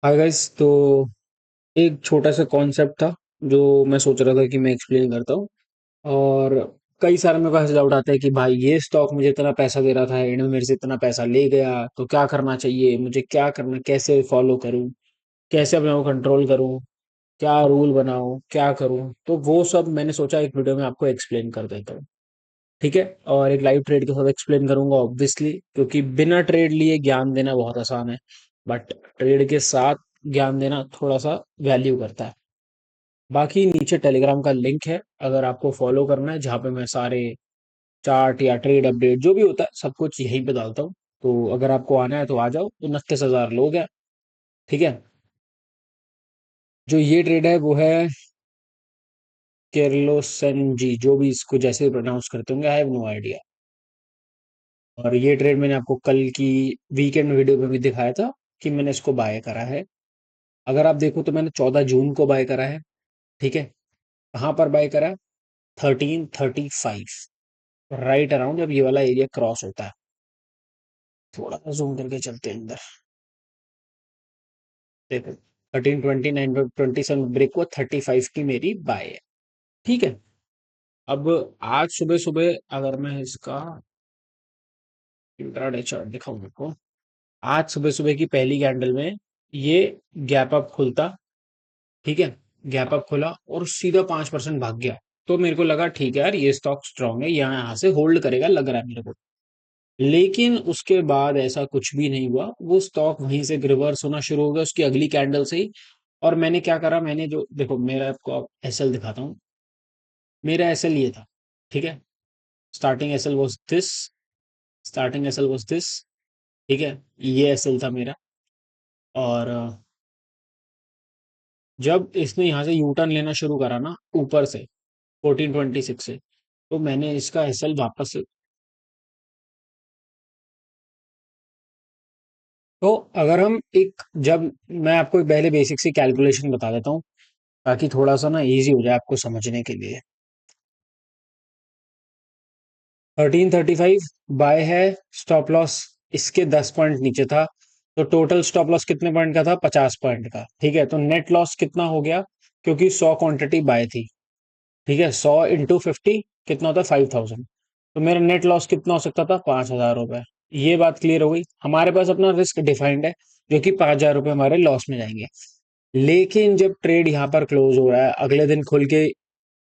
Hi guys. तो एक छोटा सा कॉन्सेप्ट था जो मैं सोच रहा था कि मैं एक्सप्लेन करता हूँ। और कई सारे मेरे को ऐसे डाउट आते हैं कि भाई ये स्टॉक मुझे इतना पैसा दे रहा था, एंड में मेरे से इतना पैसा ले गया, तो क्या करना चाहिए मुझे, क्या करना, कैसे फॉलो करूँ, कैसे अपने को कंट्रोल करूँ, क्या रूल बनाऊँ, क्या करूँ। तो वो सब मैंने सोचा एक वीडियो में आपको एक्सप्लेन कर देता हूँ। ठीक है। और एक लाइव ट्रेड के साथ एक्सप्लेन करूंगा ऑब्वियसली, क्योंकि बिना ट्रेड लिए ज्ञान देना बहुत आसान है, बट ट्रेड के साथ ज्ञान देना थोड़ा सा वैल्यू करता है। बाकी नीचे टेलीग्राम का लिंक है, अगर आपको फॉलो करना है, जहाँ पे मैं सारे चार्ट या ट्रेड अपडेट जो भी होता है सब कुछ यहीं पे डालता हूँ। तो अगर आपको आना है तो आ जाओ। 29,000 लोग हैं। ठीक है। जो ये ट्रेड है वो है केरलोसेनजी, जो भी इसको जैसे प्रोनाउंस करते होंगे, आई हैव नो आइडिया। और ये ट्रेड मैंने आपको कल की वीकेंड वीडियो में भी दिखाया था कि मैंने इसको बाय करा है। अगर आप देखो तो मैंने 14 जून को बाय करा है। ठीक है। कहाँ पर बाय करा? 1335, राइट अराउंड जब ये वाला एरिया क्रॉस होता है। थोड़ा सा जूम करके चलते हैं अंदर। देखो 1329 ब्रेक को 35 की मेरी बाय है। ठीक है। अब आज सुबह सुबह अगर मैं इसका इंट्राडे चार्ट दिखाऊं आपको, आज सुबह सुबह की पहली कैंडल में ये गैप अप खुलता। ठीक है। गैप अप खुला और सीधा 5% भाग गया। तो मेरे को लगा ठीक है यार, ये स्टॉक स्ट्रांग है, यहाँ से होल्ड करेगा लग रहा है मेरे को। लेकिन उसके बाद ऐसा कुछ भी नहीं हुआ, वो स्टॉक वहीं से रिवर्स होना शुरू हो गया उसकी अगली कैंडल से ही। और मैंने क्या करा, मैंने जो देखो, मेरा आपको एसएल दिखाता हूँ। मेरा एसएल ये था। ठीक है। Starting SL was this. Starting SL was this. ठीक है। ये एसएल था मेरा। और जब इसने यहाँ से यू टर्न लेना शुरू करा ना ऊपर से 1426 से, तो मैंने इसका एसएल वापस। तो अगर हम एक जब मैं आपको एक पहले बेसिक सी कैलकुलेशन बता देता हूँ, ताकि थोड़ा सा ना इजी हो जाए आपको समझने के लिए। 1335 बाय है। स्टॉप लॉस इसके 10 पॉइंट नीचे था। तो टोटल स्टॉप लॉस कितने पॉइंट का था? 50 पॉइंट का। ठीक है। तो नेट लॉस कितना हो गया? क्योंकि 100 क्वांटिटी बाय थी। ठीक है। 100 × 50 कितना होता है? 5,000। तो मेरा नेट लॉस कितना हो सकता था? 5,000 रुपए। ये बात क्लियर हो गई। हमारे पास अपना रिस्क डिफाइंड है, जो कि 5,000 रुपए हमारे लॉस में जाएंगे। लेकिन जब ट्रेड यहाँ पर क्लोज हो रहा है, अगले दिन खुल के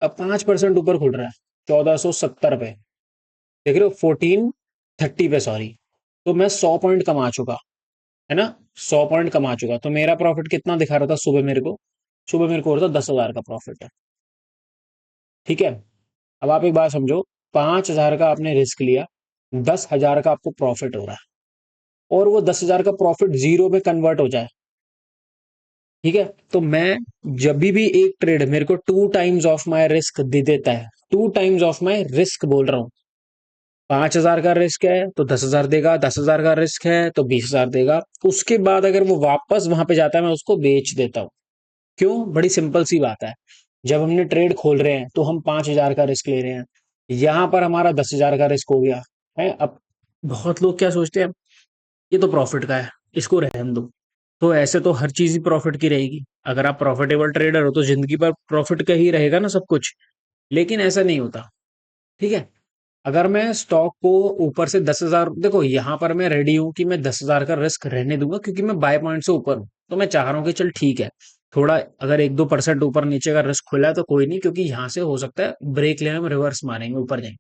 अब 5% ऊपर खुल रहा है, 1470 पे। देख रहे हो? 1430 पे, सॉरी। तो मैं 100 पॉइंट कमा चुका, है ना। 100 पॉइंट कमा चुका। तो मेरा प्रॉफिट कितना दिखा रहा था सुबह मेरे को? सुबह मेरे को हो रहा था 10,000 का प्रॉफिट है। ठीक है। अब आप एक बात समझो, 5,000 का आपने रिस्क लिया, 10,000 का आपको प्रॉफिट हो रहा है, और वो 10,000 का प्रॉफिट जीरो पे कन्वर्ट हो जाए। ठीक है। तो मैं जब भी एक ट्रेड मेरे को 2 times of my risk they देता है, 2 टाइम्स ऑफ माई रिस्क बोल रहा हूँ। 5,000 का रिस्क है तो 10,000 देगा, 10,000 का रिस्क है तो 20,000 देगा। उसके बाद अगर वो वापस वहां पे जाता है, मैं उसको बेच देता हूँ। क्यों? बड़ी सिंपल सी बात है। जब हमने ट्रेड खोल रहे हैं तो हम 5,000 का रिस्क ले रहे हैं। यहां पर हमारा 10,000 का रिस्क हो गया है। अब बहुत लोग क्या सोचते हैं, ये तो प्रॉफिट का है, इसको रहने दो। तो ऐसे तो हर चीज ही प्रॉफिट की रहेगी। अगर आप प्रॉफिटेबल ट्रेडर हो तो जिंदगी भर प्रॉफिट का ही रहेगा ना सब कुछ। लेकिन ऐसा नहीं होता। ठीक है। अगर मैं स्टॉक को ऊपर से 10,000, देखो यहाँ पर मैं रेडी हूँ कि मैं 10,000 का रिस्क रहने दूंगा, क्योंकि मैं बाय पॉइंट से ऊपर हूँ। तो मैं चाह रहा हूँ कि चल ठीक है, थोड़ा अगर 1-2% ऊपर नीचे का रिस्क खुला है तो कोई नहीं, क्योंकि यहाँ से हो सकता है ब्रेक लेने में रिवर्स मारेंगे, ऊपर जाएंगे।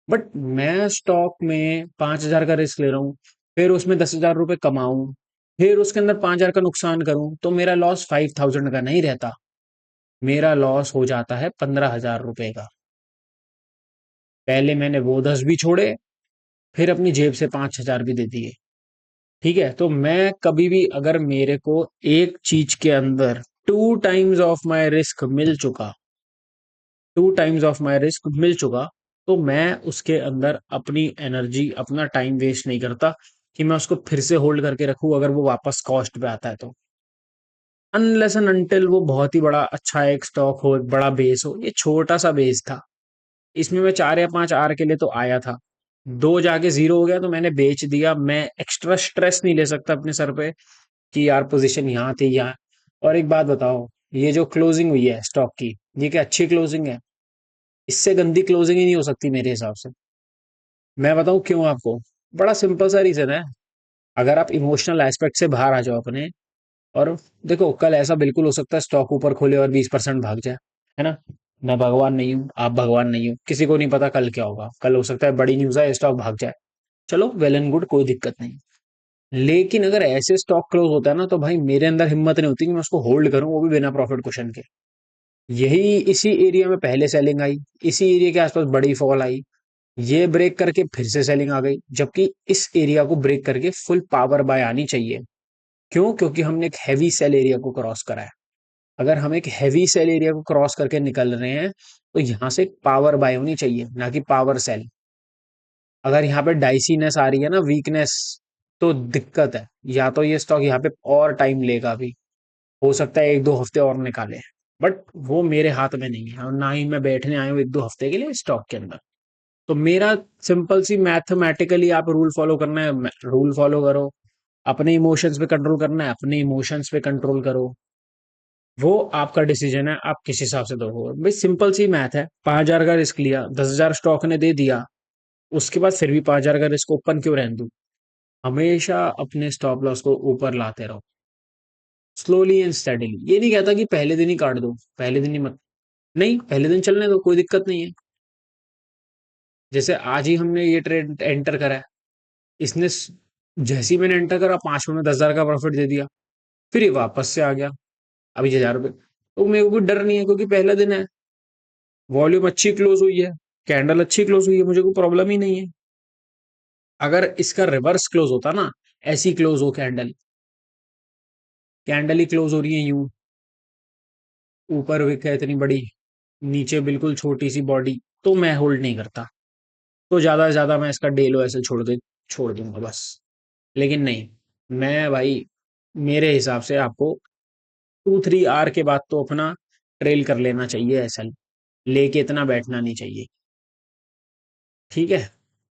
बट मैं स्टॉक में 5,000 का रिस्क ले रहा हूँ, फिर उसमें 10,000 रुपए कमाऊं, फिर उसके अंदर 5,000 का नुकसान करूं, तो मेरा लॉस 5,000 का नहीं रहता। मेरा लॉस हो जाता है 15,000 रुपए का। पहले मैंने वो 10 भी छोड़े, फिर अपनी जेब से 5,000 भी दे दिए। ठीक है। तो मैं कभी भी, अगर मेरे को एक चीज के अंदर 2 टाइम्स ऑफ माई रिस्क मिल चुका, तो मैं उसके अंदर अपनी एनर्जी, अपना टाइम वेस्ट नहीं करता कि मैं उसको फिर से होल्ड करके रखूं अगर वो वापस कॉस्ट पे आता है तो। अनलेस एंड अनटिल वो बहुत ही बड़ा अच्छा एक स्टॉक हो, एक बड़ा बेस हो। ये छोटा सा बेस था, इसमें मैं 4 या 5 आर के लिए तो आया था। दो जाके जीरो हो गया तो मैंने बेच दिया। मैं एक्स्ट्रा स्ट्रेस नहीं ले सकता अपने सर पे कि यार पोजीशन यहाँ थी यहाँ। और एक बात बताओ, ये जो क्लोजिंग हुई है स्टॉक की, ये क्या अच्छी क्लोजिंग है? इससे गंदी क्लोजिंग ही नहीं हो सकती मेरे हिसाब से। मैं बताऊं क्यों आपको? बड़ा सिंपल सा रीजन है। अगर आप इमोशनल एस्पेक्ट से बाहर आ जाओ अपने, और देखो कल ऐसा बिल्कुल हो सकता है स्टॉक ऊपर खोले और 20% भाग जाए, है ना? मैं भगवान नहीं हूँ, आप भगवान नहीं हो, किसी को नहीं पता कल क्या होगा। कल हो सकता है बड़ी न्यूज है, स्टॉक भाग जाए, चलो वेल एंड गुड, कोई दिक्कत नहीं। लेकिन अगर ऐसे स्टॉक क्लोज होता है ना, तो भाई मेरे अंदर हिम्मत नहीं होती कि मैं उसको होल्ड करूं, वो भी बिना प्रॉफिट कुशन के। यही इसी एरिया में पहले सेलिंग आई, इसी एरिया के आसपास बड़ी फॉल आई, ये ब्रेक करके फिर से सेलिंग आ गई, जबकि इस एरिया को ब्रेक करके फुल पावर बाय आनी चाहिए। क्यों? क्योंकि हमने एक हैवी सेल एरिया को क्रॉस करा है। अगर हम एक हैवी सेल एरिया को क्रॉस करके निकल रहे हैं, तो यहाँ से पावर बाय होनी चाहिए, ना कि पावर सेल। अगर यहाँ पे डाइसीनेस आ रही है ना, वीकनेस, तो दिक्कत है। या तो ये स्टॉक यहाँ पे और टाइम लेगा, भी हो सकता है 1-2 हफ्ते और निकाले, बट वो मेरे हाथ में नहीं है, और ना ही मैं बैठने आया हूँ 1-2 हफ्ते के लिए स्टॉक के अंदर। तो मेरा सिंपल सी मैथमेटिकली आप रूल फॉलो करना है, रूल फॉलो करो। अपने इमोशंस पे कंट्रोल करना है, अपने इमोशंस पे कंट्रोल करो। वो आपका डिसीजन है, आप किस हिसाब से दोगे भाई। सिंपल सी मैथ है, 5,000 का रिस्क लिया, 10,000 स्टॉक ने दे दिया, उसके बाद फिर भी 5,000 का रिस्क ओपन क्यों रहने दूं? हमेशा अपने स्टॉप लॉस को ऊपर लाते रहो, स्लोली एंड स्टेडीली। ये नहीं कहता कि पहले दिन ही काट दो, पहले दिन ही मत, नहीं, पहले दिन चलने दो, कोई दिक्कत नहीं है। जैसे आज ही हमने ये ट्रेड एंटर करा है, इसने जैसे ही मैंने एंटर करा 5 मिनट में 10,000 का प्रॉफिट दे दिया, फिर ये वापस से आ गया अभी 1,000 रुपये। तो मेरे को कोई डर नहीं है, क्योंकि पहला दिन है, वॉल्यूम अच्छी क्लोज हुई है, कैंडल अच्छी क्लोज हुई है, मुझे कोई प्रॉब्लम ही नहीं है। अगर इसका रिवर्स क्लोज होता ना, ऐसी क्लोज हो कैंडल, कैंडल ही क्लोज हो रही है यूं, ऊपर विक है इतनी बड़ी, नीचे बिल्कुल छोटी सी बॉडी, तो मैं होल्ड नहीं करता। तो ज्यादा से ज्यादा मैं इसका डे लो ऐसे छोड़ दूंगा बस। लेकिन नहीं, मैं भाई, मेरे हिसाब से आपको 2-3 आवर के बाद तो अपना ट्रेल कर लेना चाहिए, ऐसा लेके इतना बैठना नहीं चाहिए। ठीक है?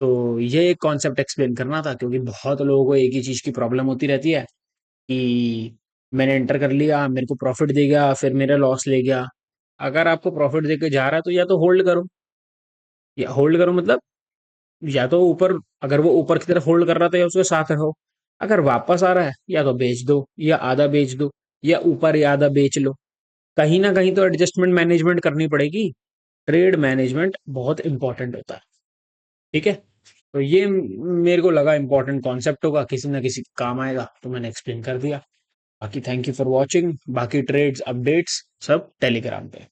तो ये एक कॉन्सेप्ट एक्सप्लेन करना था, क्योंकि बहुत लोगों को एक ही चीज की प्रॉब्लम होती रहती है कि मैंने एंटर कर लिया, मेरे को प्रॉफिट दे गया, फिर मेरा लॉस ले गया। अगर आपको प्रॉफिट देके जा रहा है, तो या तो होल्ड करो, या होल्ड करो मतलब, या तो ऊपर, अगर वो ऊपर की तरफ होल्ड कर रहा था, या उसके साथ रहो। अगर वापस आ रहा है, या तो बेच दो, या आधा बेच दो, या ऊपर या आधा बेच लो। कहीं ना कहीं तो एडजस्टमेंट मैनेजमेंट करनी पड़ेगी। ट्रेड मैनेजमेंट बहुत इंपॉर्टेंट होता है। ठीक है? तो ये मेरे को लगा इंपॉर्टेंट कॉन्सेप्ट होगा, किसी ना किसी काम आएगा, तो मैंने एक्सप्लेन कर दिया। बाकी थैंक यू फॉर वॉचिंग, बाकी ट्रेड्स अपडेट्स सब टेलीग्राम पे।